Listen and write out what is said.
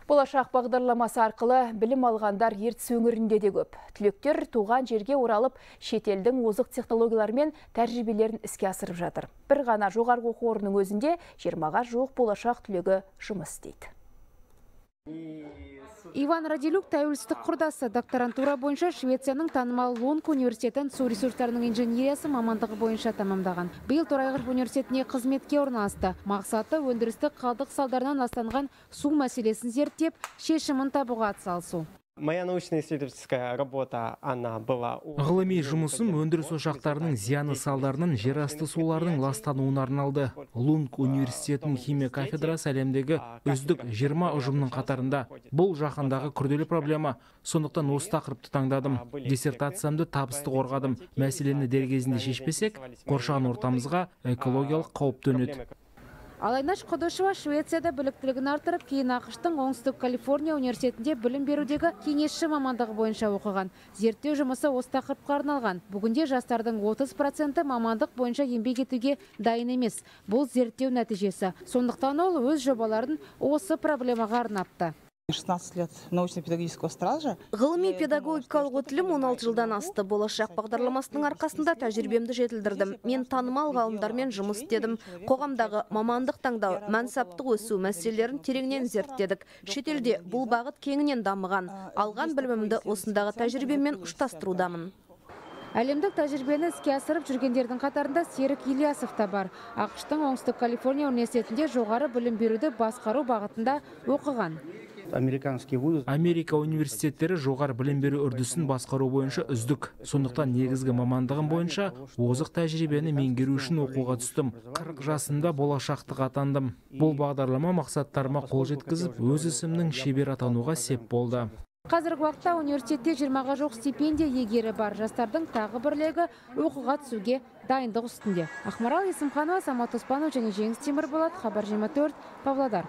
Болашақ бағдарламасы арқылы білім алғандар ертіс өңірінде де көп. Түлектер туған жерге оралып, шетелдің озық технологияларымен тәжірибелерін іске асырып жатыр. Бір ғана жоғарғы оқу орнының өзінде 20-ға жуық болашақ түлегі жұмыс істейді. Иван Радилюк тәуелсіздік құрдасы, докторантура бойынша Швецияның танымал Лунг университетін су ресурстарының инженериясы мамандығы бойынша тамамдаған. Биыл Торайғыров университетіне қызметке орналасты. Мақсаты өндірістік қалдық салдарынан ластанған су мәселесін зерттеп, шешімін табуға атсалысу. Моя научно-исследовательская работа, она была... Ғылыми жұмысым өндіріс ошақтарының зияны салдарынан жерасты суларының ластануына арналды. Лунг университетінің химия кафедрасы әлемдегі үздік 20 ұжымның қатарында. Бұл жаһандағы күрделі проблема. Сондықтан осы тақырыпты таңдадым. Диссертациямды табысты қорғадым. Мәселені дер кезінде шешпесек, қоршаған ортамызға экологиялық қауіп төнеді. Алайнаш Қодышева Швецияда біліктілігін артырып, кейін ақштың оңтүстік Калифорния университетінде білім берудегі кеңесші мамандығы бойынша оқыған. Зерттеу жұмысы осы тақырыпқа арналған. Бүгінде жастардың 30% мамандық бойынша еңбек етуге дайын емес. Бұл зерттеу нәтижесі. Сондықтан ол өз жобаларын осы проблемаға арнапты. 16 лет научно-педагогического стажа. Ғылыми педагогикалық өтілім 16 жылдан асты. Болашақ бағдарламасының арқасында тәжірибемді жетілдірдім. Мен танымал ғалымдармен жұмыс істедім. Қоғамдағы мамандық таңдау, мәнсаптық өсу мәселелерін тереңнен зерттедік. Шетелде бұл бағыт кеңінен дамыған. Алған білімімді осындағы тәжірибемен ұштастырудамын. Әлемдік тәжірибені іске асырып жүргендердің қатарында Серік Ильясов та бар. ақштың оңтүстік Калифорния университетінде жоғары білім беруді басқару бағытында оқыған. Америка университеттері жоғары білім беру үрдісін басқару бойынша үздік. Сондықтан негізгі мамандығым бойынша озық тәжірибені меңгеру үшін оқуға түстім. 40 жасында болашақтық атандым. Бұл бағдарлама мақсаттарыма қол жеткізіп, өз ісімнің шебер атануға сеп болды. Қазіргі уақытта университетте 20-ға жоқ стипендия егері бар. Жастардың тағы бір легі оқуға түсуге дайындық үстінде. Ақмарал Есімханова, Самат Оспанов және Жеңіс Темірболат, Хабар 24, Павлодар.